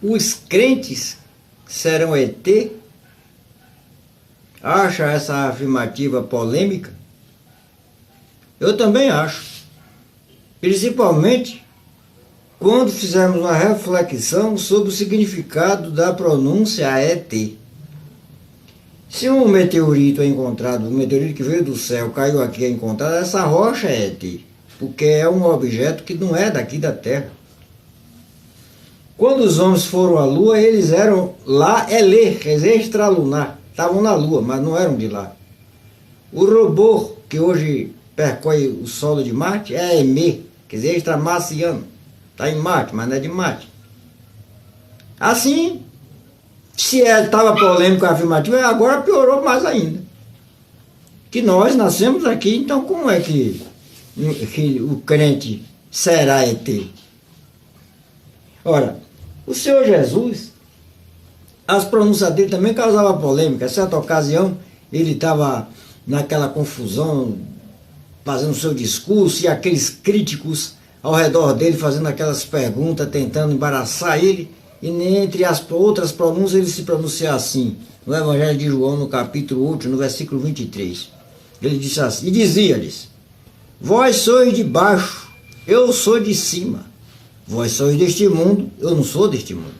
os crentes serão ET? Acha essa afirmativa polêmica? Eu também acho. Principalmente quando fizermos uma reflexão sobre o significado da pronúncia ET. Se um meteorito é encontrado, um meteorito que veio do céu, caiu aqui, é encontrado, essa rocha é ET, porque é um objeto que não é daqui da Terra. Quando os homens foram à Lua, eles eram lá, quer dizer, extralunar, estavam na Lua, mas não eram de lá. O robô que hoje percorre o solo de Marte é EME, quer dizer, extramarciano, está em Marte, mas não é de Marte. Assim, se estava polêmico a afirmativa, agora piorou mais ainda. Que nós nascemos aqui, então como é que o crente será ET? Ora, o Senhor Jesus, as pronúncias dele também causavam polêmica. Em certa ocasião, ele estava naquela confusão, fazendo o seu discurso, e aqueles críticos ao redor dele fazendo aquelas perguntas, tentando embaraçar ele, e entre as outras pronúncias ele se pronuncia assim, no Evangelho de João, no capítulo 8, no versículo 23. Ele disse assim, e dizia-lhes: vós sois de baixo, eu sou de cima. Vós sois deste mundo, eu não sou deste mundo.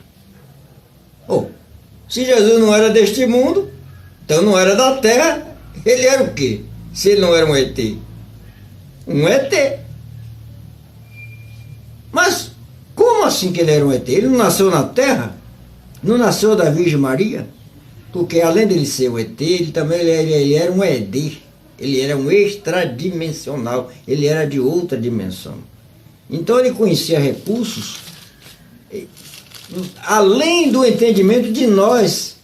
Oh, se Jesus não era deste mundo, então não era da terra, ele era o quê? Se ele não era um ET? Um ET. Mas como assim que ele era um ET? Ele não nasceu na terra? Não nasceu da Virgem Maria? Porque além dele ser um ET, ele também ele era um ED. Ele era um extradimensional, ele era de outra dimensão. Então ele conhecia recursos além do entendimento de nós,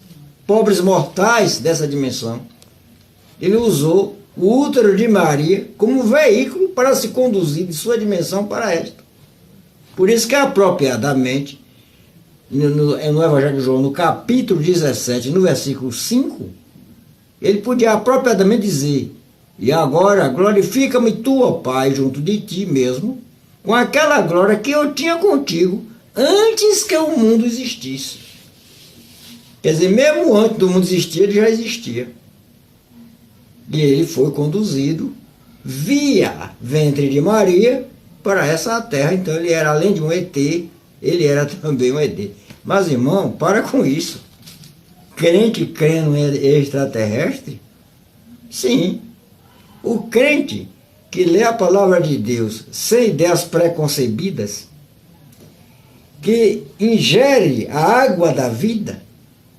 pobres mortais dessa dimensão. Ele usou o útero de Maria como veículo para se conduzir de sua dimensão para esta. Por isso que apropriadamente, no Evangelho de João, no capítulo 17, no versículo 5, ele podia apropriadamente dizer: e agora glorifica-me tu, ó Pai, junto de ti mesmo, com aquela glória que eu tinha contigo antes que o mundo existisse. Quer dizer, mesmo antes do mundo existir, ele já existia. E ele foi conduzido via ventre de Maria para essa terra. Então ele era, além de um ET, ele era também um ET. Mas, irmão, para com isso. Crente crendo em extraterrestre? Sim. O crente que lê a palavra de Deus sem ideias preconcebidas, que ingere a água da vida,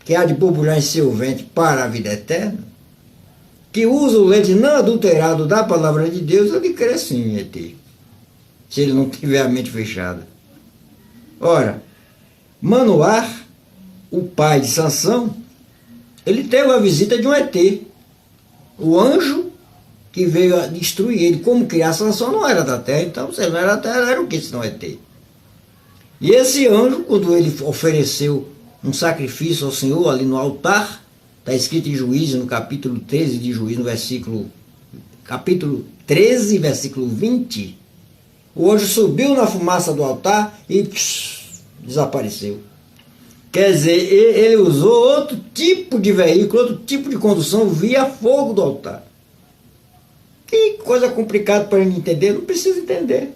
que há de borbulhar em seu ventre para a vida eterna, que usa o leite não adulterado da palavra de Deus, ele crê sim em ET, se ele não tiver a mente fechada. Ora, Manoar, o pai de Sansão, ele teve a visita de um ET. O anjo que veio a destruir ele. Como criar Sansão não era da terra, então se ele não era da terra, era o que se não ET? E esse anjo, quando ele ofereceu um sacrifício ao Senhor ali no altar, está escrito em Juízes, no capítulo 13 de Juízes, no capítulo 13, versículo 20, o anjo subiu na fumaça do altar e desapareceu. Quer dizer, ele usou outro tipo de veículo, outro tipo de condução via fogo do altar. Que coisa complicada para a gente entender, não precisa entender.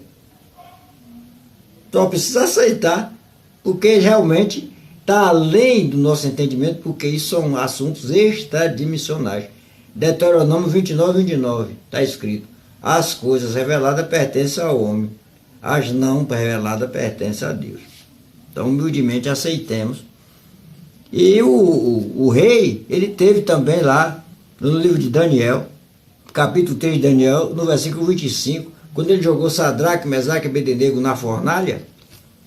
Só precisa aceitar, porque realmente está além do nosso entendimento, porque isso são assuntos extradimensionais. Deuteronômio 29, 29, está escrito: as coisas reveladas pertencem ao homem, as não reveladas pertencem a Deus. Então, humildemente aceitemos. E o rei, ele teve também lá, no livro de Daniel, capítulo 3 de Daniel, no versículo 25, quando ele jogou Sadraque, Mesaque e Abednego na fornalha,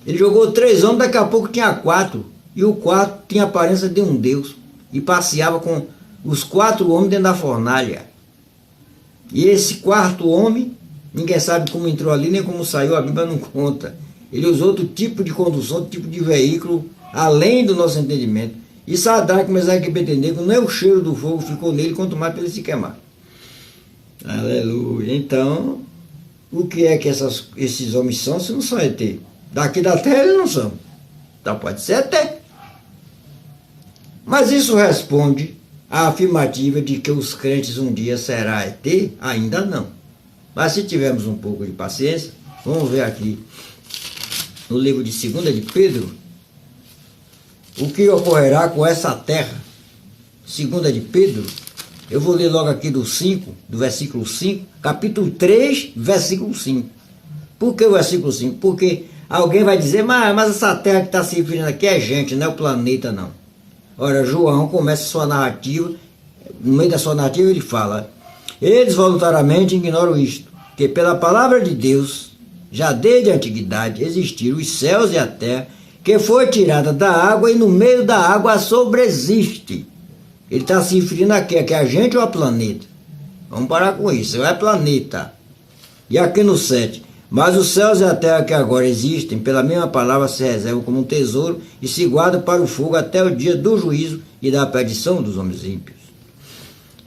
ele jogou 3 homens, daqui a pouco tinha 4, e o quarto tinha a aparência de um deus, e passeava com os 4 homens dentro da fornalha. E esse 4º homem, ninguém sabe como entrou ali, nem como saiu, a Bíblia não conta. Ele usou outro tipo de condução, outro tipo de veículo, além do nosso entendimento. E Sadraque, Mesaque e Abednego, nem o cheiro do fogo ficou nele, quanto mais para ele se queimar. Aleluia. Então, o que é que esses homens são se não são ET? Daqui da terra eles não são. Então pode ser até. Mas isso responde à afirmativa de que os crentes um dia será ET? Ainda não. Mas se tivermos um pouco de paciência, vamos ver aqui no livro de 2 de Pedro, o que ocorrerá com essa terra. 2 de Pedro, eu vou ler logo aqui do 5, do versículo 5, capítulo 3, versículo 5. Por que o versículo 5? Porque alguém vai dizer, mas essa terra que está se referindo aqui é gente, não é o planeta não. Ora, João começa sua narrativa, no meio da sua narrativa ele fala, eles voluntariamente ignoram isto, que pela palavra de Deus, já desde a antiguidade, existiram os céus e a terra, que foi tirada da água e no meio da água sobreexiste. Ele está se referindo a quê? Que é a gente ou a planeta? Vamos parar com isso, é planeta. E aqui no 7, mas os céus e a terra que agora existem, pela mesma palavra se reservam como um tesouro e se guardam para o fogo até o dia do juízo e da perdição dos homens ímpios.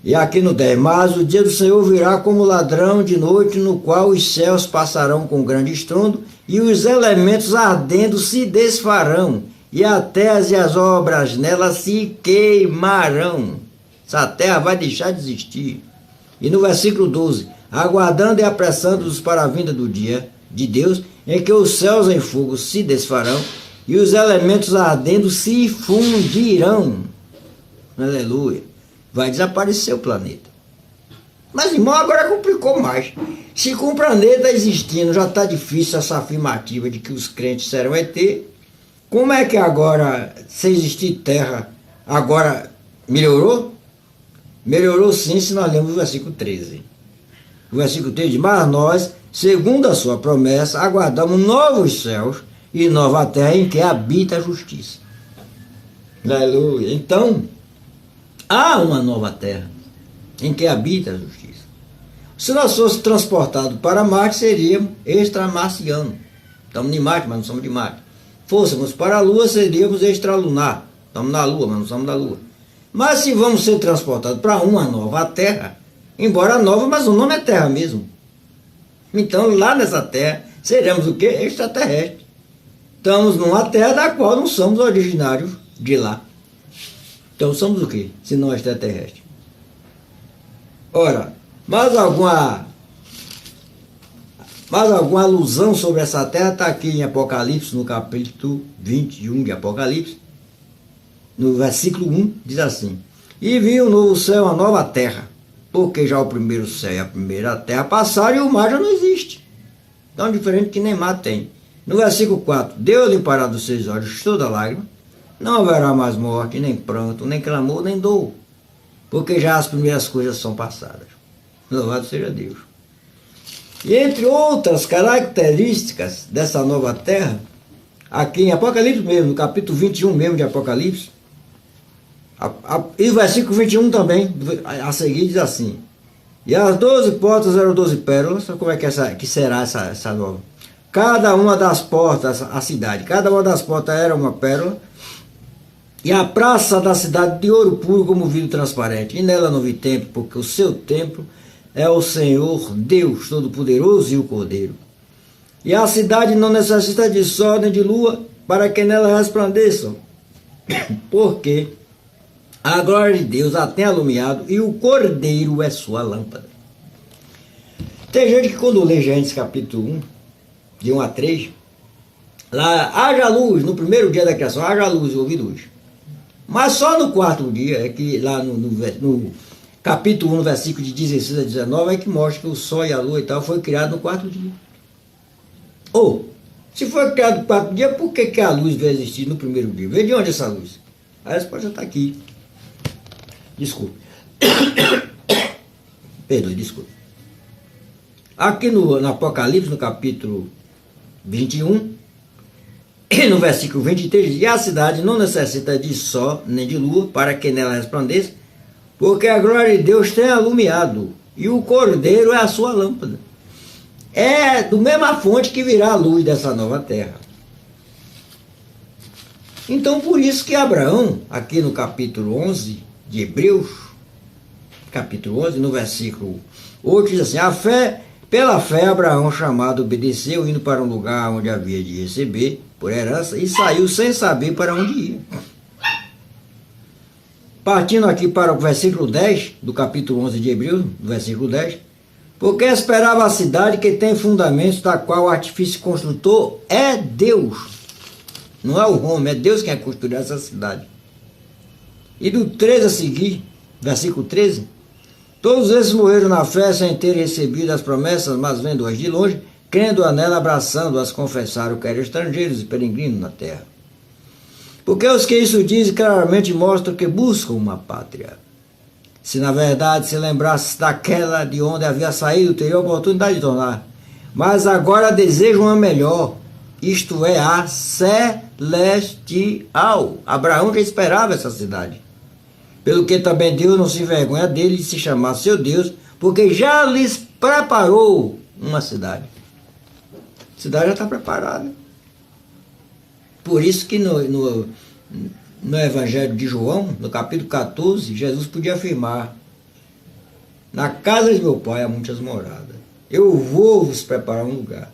E aqui no 10, mas o dia do Senhor virá como ladrão de noite, no qual os céus passarão com grande estrondo e os elementos ardendo se desfarão e a terra e as obras nela se queimarão. Essa terra vai deixar de existir. E no versículo 12, aguardando e apressando-os para a vinda do dia de Deus, em que os céus em fogo se desfarão e os elementos ardendo se fundirão. Aleluia. Vai desaparecer o planeta. Mas, irmão, agora complicou mais. Se com o planeta existindo já está difícil essa afirmativa de que os crentes serão ET, como é que agora, se existir terra, agora melhorou? Melhorou sim, se nós lemos o versículo 13. O versículo 13 diz, mas nós, segundo a sua promessa, aguardamos novos céus e nova terra em que habita a justiça. Aleluia. Então, há uma nova terra em que habita a justiça. Se nós fôssemos transportados para Marte, seríamos extramarcianos. Estamos em Marte, mas não somos de Marte. Fôssemos para a Lua, seríamos extralunar. Estamos na Lua, mas não somos da Lua. Mas se vamos ser transportados para uma nova terra, embora nova, mas o nome é terra mesmo. Então, lá nessa terra, seremos o quê? Extraterrestres. Estamos numa terra da qual não somos originários de lá. Então, somos o quê? Se não extraterrestres. Ora, mais alguma alusão sobre essa terra está aqui em Apocalipse, no capítulo 21 de Apocalipse, no versículo 1, diz assim, e vi um novo céu, uma nova terra, porque já o primeiro céu e a primeira terra passaram e o mar já não existe. Tão diferente que nem mar tem. No versículo 4, Deus limpará dos seus olhos toda lágrima, não haverá mais morte, nem pranto, nem clamor, nem dor, porque já as primeiras coisas são passadas. Louvado seja Deus. E entre outras características dessa nova terra, aqui em Apocalipse mesmo, no capítulo 21 mesmo de Apocalipse, e o versículo 21 também, a seguir diz assim, e as 12 portas eram 12 pérolas, como é que será essa nova? Cada uma das portas, a cidade, cada uma das portas era uma pérola, e a praça da cidade de ouro puro como vidro transparente, e nela não vi templo, porque o seu templo é o Senhor Deus Todo-Poderoso e o Cordeiro. E a cidade não necessita de sol nem de lua, para que nela resplandeçam, porque a glória de Deus a tem alumiado, e o Cordeiro é sua lâmpada. Tem gente que quando lê Gênesis capítulo 1, de 1 a 3, lá haja luz, no primeiro dia da criação, haja luz, houve luz. Mas só no quarto dia, é que lá no capítulo 1, no versículo de 16 a 19, é que mostra que o sol e a lua e tal foi criado no quarto dia. Ou, se foi criado no quarto dia, por que a luz veio existir no primeiro dia? Veio de onde essa luz? A resposta está aqui. Desculpe. Perdoe, desculpe. Aqui no Apocalipse, no capítulo 21, e no versículo 23, diz, e a cidade não necessita de sol nem de lua para que nela resplandeça, porque a glória de Deus tem alumiado, e o Cordeiro é a sua lâmpada. É do mesma fonte que virá a luz dessa nova terra. Então, por isso que Abraão, aqui no capítulo 11 de Hebreus, capítulo 11, no versículo 8, diz assim, a fé Pela fé, Abraão, chamado, obedeceu, indo para um lugar onde havia de receber por herança, e saiu sem saber para onde ia. Partindo aqui para o versículo 10, do capítulo 11 de Hebreus, versículo 10, porque esperava a cidade que tem fundamentos, da qual o artifício construtor é Deus. Não é o homem, é Deus quem é construir essa cidade. E do 13 a seguir, versículo 13, todos esses morreram na fé sem terem recebido as promessas, mas vendo-as de longe, crendo-a nela, abraçando-as, confessaram que eram estrangeiros e peregrinos na terra. Porque os que isso dizem claramente mostram que buscam uma pátria. Se na verdade se lembrasse daquela de onde havia saído, teria a oportunidade de tornar. Mas agora desejam uma melhor, isto é, a celestial. Abraão já esperava essa cidade. Pelo que também Deus não se envergonha dele de se chamar seu Deus, porque já lhes preparou uma cidade. A cidade já está preparada. Por isso que no Evangelho de João, no capítulo 14, Jesus podia afirmar: na casa de meu pai há muitas moradas, eu vou vos preparar um lugar.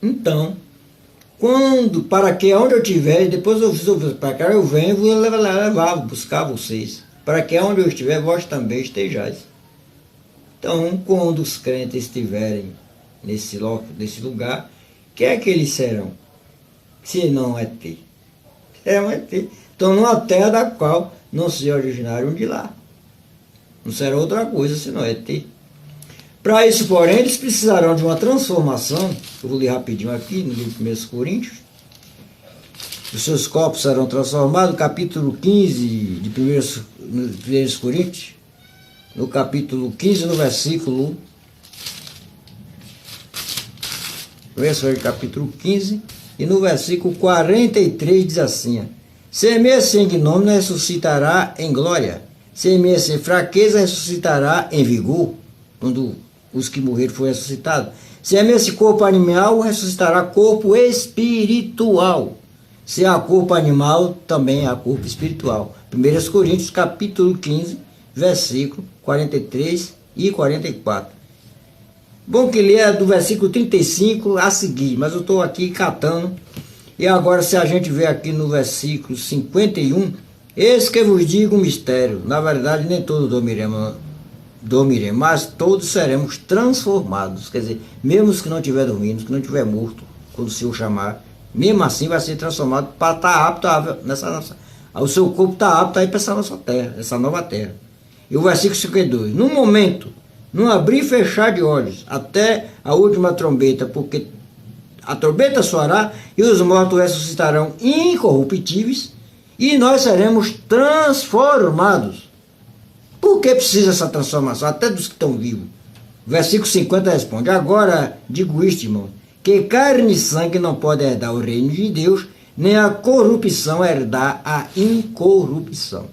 Então, para que onde eu estiver, depois para cá eu venho, vou levar, buscar vocês, para que onde eu estiver, vós também estejais. Então, quando os crentes estiverem nesse lugar, que é que eles serão? Se não é ET. Serão ET. Então, numa terra da qual não se originaram de lá. Não será outra coisa senão ET. Para isso, porém, eles precisarão de uma transformação. Eu vou ler rapidinho aqui, no livro de 1 Coríntios. Os seus corpos serão transformados, capítulo 15 de 1 Coríntios. No capítulo 15, no versículo... capítulo 15... E no versículo 43 diz assim: semeia-se em ignomínia, ressuscitará em glória. Semeia-se em fraqueza, ressuscitará em vigor. Quando os que morreram foram ressuscitados. Semeia-se corpo animal, ressuscitará corpo espiritual. Se há corpo animal, também há corpo espiritual. 1 Coríntios capítulo 15, versículo 43 e 44. Bom que lê do versículo 35 a seguir, mas eu estou aqui catando. E agora, se a gente vê aqui no versículo 51, eis que vos digo um mistério. Na verdade, nem todos dormiremos, mas todos seremos transformados. Quer dizer, mesmo os que não estiver dormindo, que não estiver morto, quando o Senhor chamar, mesmo assim vai ser transformado para estar apto nessa nossa... O seu corpo está apto a ir para essa nossa terra, essa nova terra. E o versículo 52, no momento... não abrir e fechar de olhos, até a última trombeta, porque a trombeta soará e os mortos ressuscitarão incorruptíveis e nós seremos transformados. Por que precisa essa transformação? Até dos que estão vivos. Versículo 50 responde: agora digo isto, irmão, que carne e sangue não pode herdar o reino de Deus, nem a corrupção herdar a incorrupção.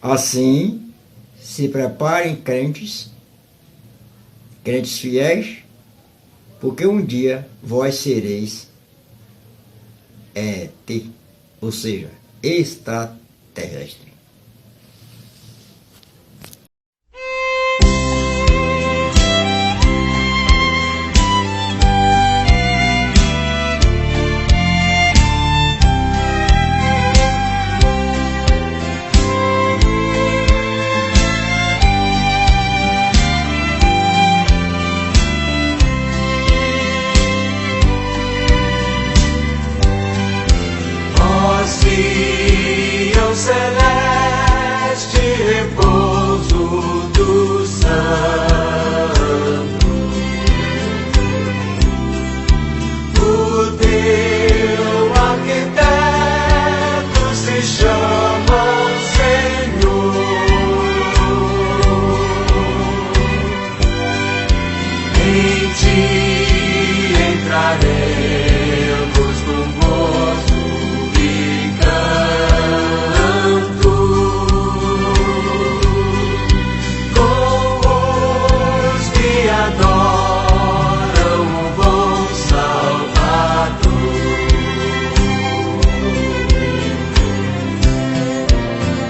Assim, se preparem, crentes fiéis, porque um dia vós sereis ET, ou seja, extraterrestre. Celeste repouso do santo, o teu arquiteto se chama Senhor. Em ti entraremos com gozo e canto. Adoram o bom Salvador.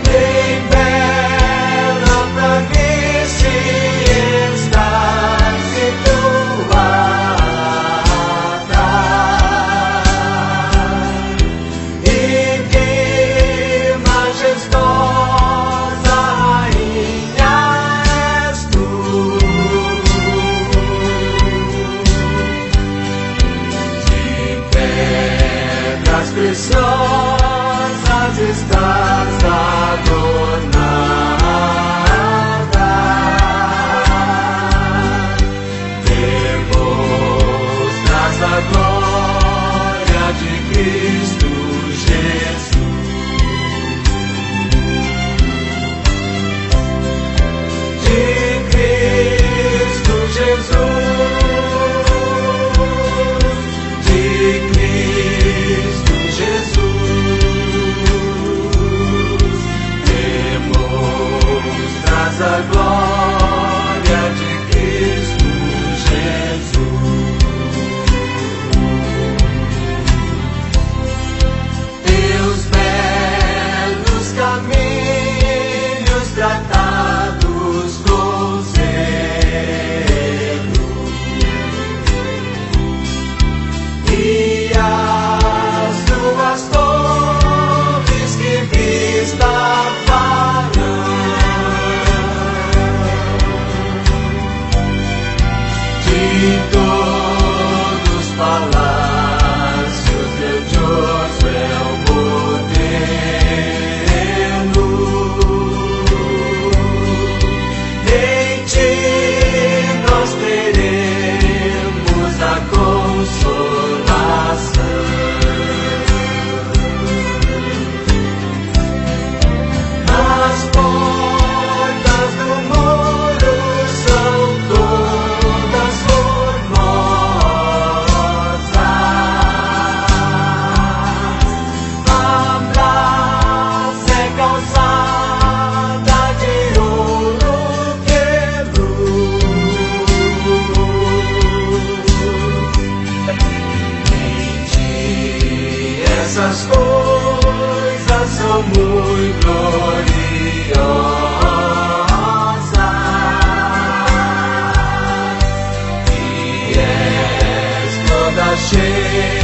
Em bela planície preciosas estás adornada. Demonstras a glória de Cristo Jesus. De Cristo Jesus. De Cristo Jesus. Demonstras a glória de Cristo Jesus. Teus belos caminhos tratados com zelo, e as tuas torres que vista farão de todos os palácios, grandioso é o modelo. Em ti nós teremos a consolação. As portas do muro são todas formosas. A praça é calçada de ouro que luz. Em ti essas coisas são muito gloriosas, e és toda cheia